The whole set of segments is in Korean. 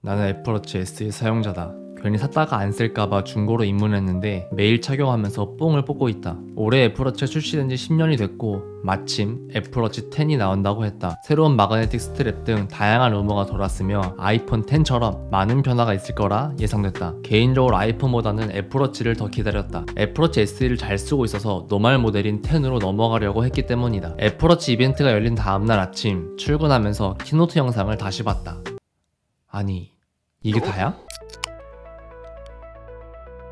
나는 애플워치 SE 사용자다. 괜히 샀다가 안 쓸까봐 중고로 입문했는데 매일 착용하면서 뽕을 뽑고 있다. 올해 애플워치가 출시된 지 10년이 됐고 마침 애플워치 10이 나온다고 했다. 새로운 마그네틱 스트랩 등 다양한 루머가 돌았으며 아이폰 10처럼 많은 변화가 있을 거라 예상됐다. 개인적으로 아이폰보다는 애플워치를 더 기다렸다. 애플워치 SE를 잘 쓰고 있어서 노멀 모델인 10으로 넘어가려고 했기 때문이다. 애플워치 이벤트가 열린 다음날 아침 출근하면서 키노트 영상을 다시 봤다. 아니 이게 다야?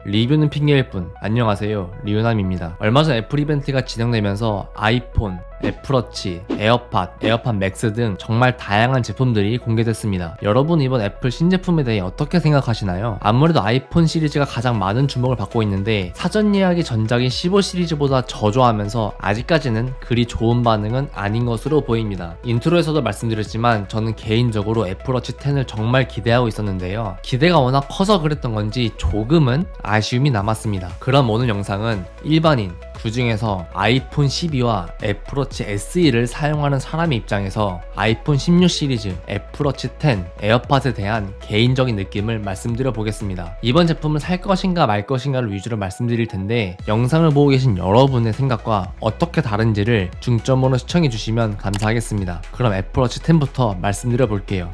리뷰는 핑계일 뿐. 안녕하세요, 리우남입니다. 얼마 전 애플 이벤트가 진행되면서 아이폰, 애플워치, 에어팟 맥스 등 정말 다양한 제품들이 공개됐습니다. 여러분 이번 애플 신제품에 대해 어떻게 생각하시나요? 아무래도 아이폰 시리즈가 가장 많은 주목을 받고 있는데 사전 예약이 전작인 15 시리즈보다 저조하면서 아직까지는 그리 좋은 반응은 아닌 것으로 보입니다. 인트로에서도 말씀드렸지만 저는 개인적으로 애플워치 10을 정말 기대하고 있었는데요. 기대가 워낙 커서 그랬던 건지 조금은 아쉬움이 남았습니다. 그럼 오늘 영상은 일반인, 그 중에서 아이폰 12와 애플워치 SE를 사용하는 사람의 입장에서 아이폰 16 시리즈, 애플워치 10, 에어팟에 대한 개인적인 느낌을 말씀드려 보겠습니다. 이번 제품을 살 것인가 말 것인가를 위주로 말씀드릴 텐데 영상을 보고 계신 여러분의 생각과 어떻게 다른지를 중점으로 시청해 주시면 감사하겠습니다. 그럼 애플워치 10부터 말씀드려 볼게요.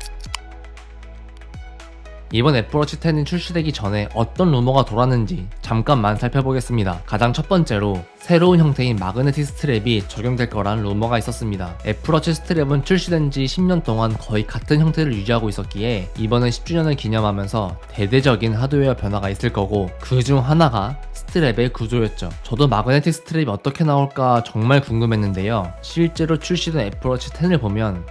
이번 애플워치 10이 출시되기 전에 어떤 루머가 돌았는지 잠깐만 살펴보겠습니다. 가장 첫 번째로 새로운 형태인 마그네틱 스트랩이 적용될 거란 루머가 있었습니다. 애플워치 스트랩은 출시된 지 10년 동안 거의 같은 형태를 유지하고 있었기에 이번에 10주년을 기념하면서 대대적인 하드웨어 변화가 있을 거고 그 중 하나가 스트랩의 구조였죠. 저도 마그네틱 스트랩이 어떻게 나올까 정말 궁금했는데요. 실제로 출시된 애플워치 10을 보면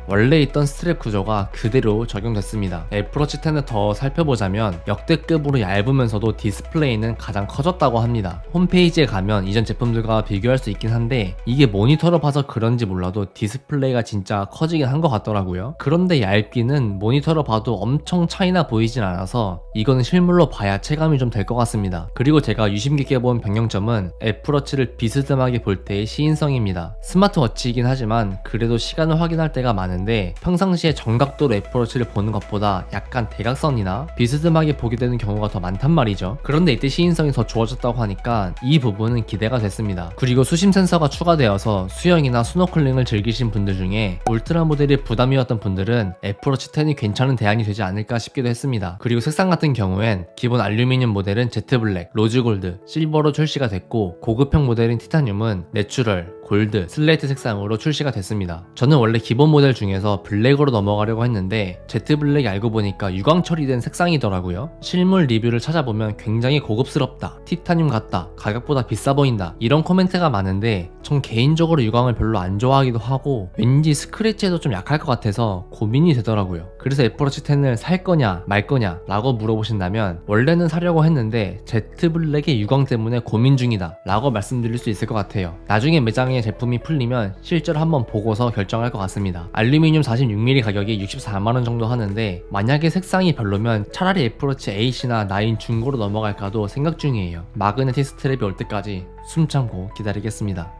원래 있던 스트랩 구조가 그대로 적용됐습니다. 애플워치 10을 더 살펴보자면 역대급으로 얇으면서도 디스플레이는 가장 커졌다고 합니다. 홈페이지에 가면 이전 제품들과 비교할 수 있긴 한데 이게 모니터로 봐서 그런지 몰라도 디스플레이가 진짜 커지긴 한 것 같더라고요. 그런데 얇기는 모니터로 봐도 엄청 차이나 보이진 않아서 이거는 실물로 봐야 체감이 좀 될 것 같습니다. 그리고 제가 유심 깊게 본 변경점은 애플워치를 비스듬하게 볼 때의 시인성입니다. 스마트워치이긴 하지만 그래도 시간을 확인할 때가 많은 데 평상시에 정각도로 애플워치를 보는 것보다 약간 대각선이나 비스듬하게 보게 되는 경우가 더 많단 말이죠. 그런데 이때 시인성이 더 좋아졌다고 하니까 이 부분은 기대가 됐습니다. 그리고 수심 센서가 추가되어서 수영이나 스노클링을 즐기신 분들 중에 울트라 모델이 부담이었던 분들은 애플워치 10이 괜찮은 대안이 되지 않을까 싶기도 했습니다. 그리고 색상 같은 경우엔 기본 알루미늄 모델은 제트블랙, 로즈골드, 실버로 출시가 됐고 고급형 모델인 티타늄은 내추럴, 골드, 슬레이트 색상으로 출시가 됐습니다. 저는 원래 기본 모델 중에서 블랙으로 넘어가려고 했는데 제트 블랙이 알고 보니까 유광 처리된 색상이더라고요. 실물 리뷰를 찾아보면 굉장히 고급스럽다, 티타늄 같다, 가격보다 비싸 보인다 이런 코멘트가 많은데 전 개인적으로 유광을 별로 안 좋아하기도 하고 왠지 스크래치에도 좀 약할 것 같아서 고민이 되더라고요. 그래서 애플워치 10을 살 거냐 말 거냐 라고 물어보신다면 원래는 사려고 했는데 제트 블랙의 유광 때문에 고민 중이다 라고 말씀드릴 수 있을 것 같아요. 나중에 매장에 제품이 풀리면 실제로 한번 보고서 결정할 것 같습니다. 알루미늄 46mm 가격이 64만원 정도 하는데 만약에 색상이 별로면 차라리 애플워치 8이나 9 중고로 넘어갈까도 생각 중이에요. 마그네틱 스트랩이 올 때까지 숨 참고 기다리겠습니다.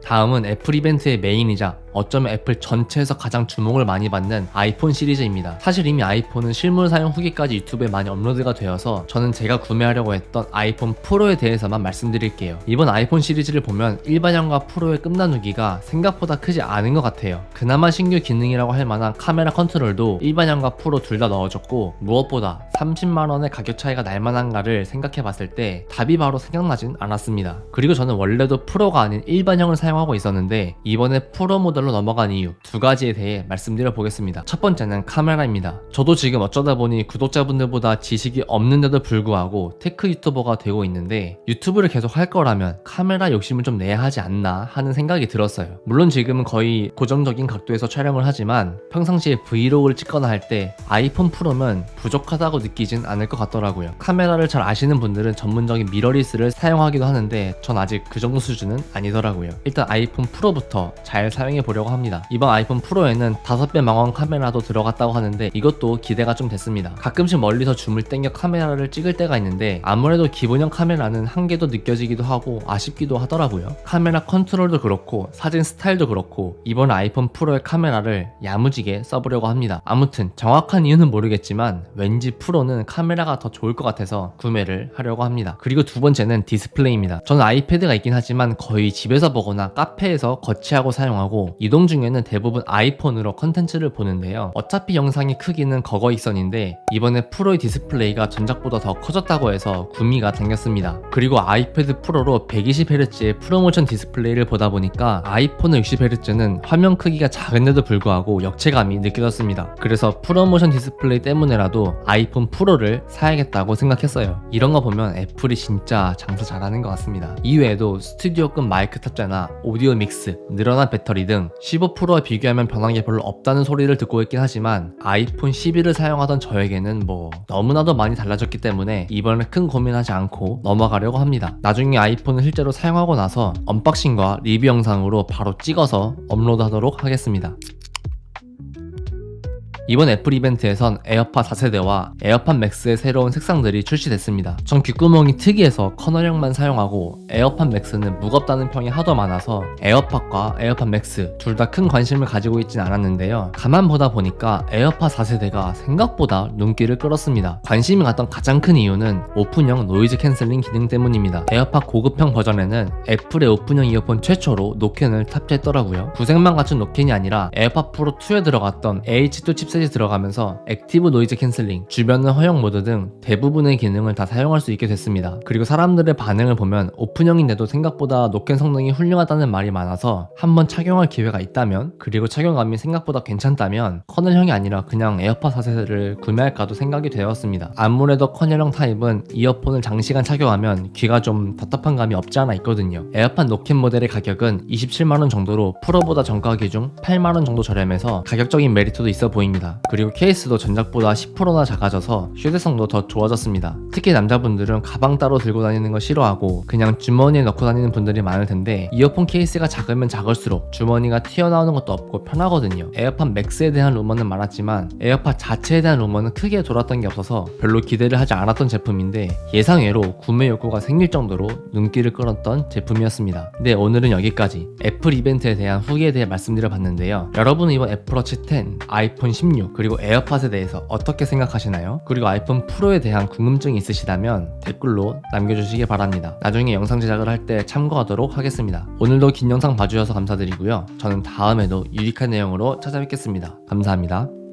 다음은 애플 이벤트의 메인이자 어쩌면 애플 전체에서 가장 주목을 많이 받는 아이폰 시리즈입니다. 사실 이미 아이폰은 실물 사용 후기까지 유튜브에 많이 업로드가 되어서 저는 제가 구매하려고 했던 아이폰 프로에 대해서만 말씀드릴게요. 이번 아이폰 시리즈를 보면 일반형과 프로의 끝나누기가 생각보다 크지 않은 것 같아요. 그나마 신규 기능이라고 할 만한 카메라 컨트롤도 일반형과 프로 둘 다 넣어줬고 무엇보다 30만원의 가격 차이가 날만한가를 생각해봤을 때 답이 바로 생각나진 않았습니다. 그리고 저는 원래도 프로가 아닌 일반형을 사용하고 있었는데 이번에 프로 모델로 넘어간 이유 두 가지에 대해 말씀드려 보겠습니다. 첫 번째는 카메라입니다. 저도 지금 어쩌다 보니 구독자분들보다 지식이 없는데도 불구하고 테크 유튜버가 되고 있는데 유튜브를 계속 할 거라면 카메라 욕심을 좀 내야 하지 않나 하는 생각이 들었어요. 물론 지금은 거의 고정적인 각도에서 촬영을 하지만 평상시에 브이로그를 찍거나 할 때 아이폰 프로면 부족하다고 느끼진 않을 것 같더라고요. 카메라를 잘 아시는 분들은 전문적인 미러리스를 사용하기도 하는데 전 아직 그 정도 수준은 아니더라고요. 일단 일단 아이폰 프로부터 잘 사용해 보려고 합니다. 이번 아이폰 프로에는 5배 망원 카메라도 들어갔다고 하는데 이것도 기대가 좀 됐습니다. 가끔씩 멀리서 줌을 땡겨 카메라를 찍을 때가 있는데 아무래도 기본형 카메라는 한계도 느껴지기도 하고 아쉽기도 하더라고요. 카메라 컨트롤도 그렇고 사진 스타일도 그렇고 이번 아이폰 프로의 카메라를 야무지게 써보려고 합니다. 아무튼 정확한 이유는 모르겠지만 왠지 프로는 카메라가 더 좋을 것 같아서 구매를 하려고 합니다. 그리고 두 번째는 디스플레이입니다. 저는 아이패드가 있긴 하지만 거의 집에서 보거나 카페에서 거치하고 사용하고 이동 중에는 대부분 아이폰으로 컨텐츠를 보는데요. 어차피 영상의 크기는 거거익선인데 이번에 프로의 디스플레이가 전작보다 더 커졌다고 해서 구미가 당겼습니다. 그리고 아이패드 프로로 120Hz의 프로모션 디스플레이를 보다 보니까 아이폰의 60Hz는 화면 크기가 작은데도 불구하고 역체감이 느껴졌습니다. 그래서 프로모션 디스플레이 때문에라도 아이폰 프로를 사야겠다고 생각했어요. 이런 거 보면 애플이 진짜 장사 잘하는 것 같습니다. 이외에도 스튜디오급 마이크 탑재나 오디오 믹스, 늘어난 배터리 등 15 프로와 비교하면 변한 게 별로 없다는 소리를 듣고 있긴 하지만 아이폰 11을 사용하던 저에게는 뭐 너무나도 많이 달라졌기 때문에 이번에 큰 고민하지 않고 넘어가려고 합니다. 나중에 아이폰을 실제로 사용하고 나서 언박싱과 리뷰 영상으로 바로 찍어서 업로드하도록 하겠습니다. 이번 애플 이벤트에선 에어팟 4세대와 에어팟 맥스의 새로운 색상들이 출시됐습니다. 전 귓구멍이 특이해서 커널형만 사용하고 에어팟 맥스는 무겁다는 평이 하도 많아서 에어팟과 에어팟 맥스 둘 다 큰 관심을 가지고 있진 않았는데요. 가만 보다 보니까 에어팟 4세대가 생각보다 눈길을 끌었습니다. 관심이 갔던 가장 큰 이유는 오픈형 노이즈 캔슬링 기능 때문입니다. 에어팟 고급형 버전에는 애플의 오픈형 이어폰 최초로 노캔을 탑재했더라고요. 구색만 갖춘 노캔이 아니라 에어팟 프로 2에 들어갔던 H2 칩셋이 들어가면서 액티브 노이즈 캔슬링, 주변은 허용 모드 등 대부분의 기능을 다 사용할 수 있게 됐습니다. 그리고 사람들의 반응을 보면 오픈형인데도 생각보다 노캔 성능이 훌륭하다는 말이 많아서 한번 착용할 기회가 있다면, 그리고 착용감이 생각보다 괜찮다면 커널형이 아니라 그냥 에어팟 4세대를 구매할까도 생각이 되었습니다. 아무래도 커널형 타입은 이어폰을 장시간 착용하면 귀가 좀 답답한 감이 없지 않아 있거든요. 에어팟 노캔 모델의 가격은 27만원 정도로 프로보다 정가기 중 8만원 정도 저렴해서 가격적인 메리트도 있어 보입니다. 그리고 케이스도 전작보다 10%나 작아져서 휴대성도 더 좋아졌습니다. 특히 남자분들은 가방 따로 들고 다니는 거 싫어하고 그냥 주머니에 넣고 다니는 분들이 많을 텐데 이어폰 케이스가 작으면 작을수록 주머니가 튀어나오는 것도 없고 편하거든요. 에어팟 맥스에 대한 루머는 많았지만 에어팟 자체에 대한 루머는 크게 돌았던 게 없어서 별로 기대를 하지 않았던 제품인데 예상외로 구매 욕구가 생길 정도로 눈길을 끌었던 제품이었습니다. 네, 오늘은 여기까지 애플 이벤트에 대한 후기에 대해 말씀드려봤는데요. 여러분은 이번 애플워치 10, 아이폰 16 그리고 에어팟에 대해서 어떻게 생각하시나요? 그리고 아이폰 프로에 대한 궁금증이 있으시다면 댓글로 남겨주시기 바랍니다. 나중에 영상 제작을 할 때 참고하도록 하겠습니다. 오늘도 긴 영상 봐주셔서 감사드리고요. 저는 다음에도 유익한 내용으로 찾아뵙겠습니다. 감사합니다.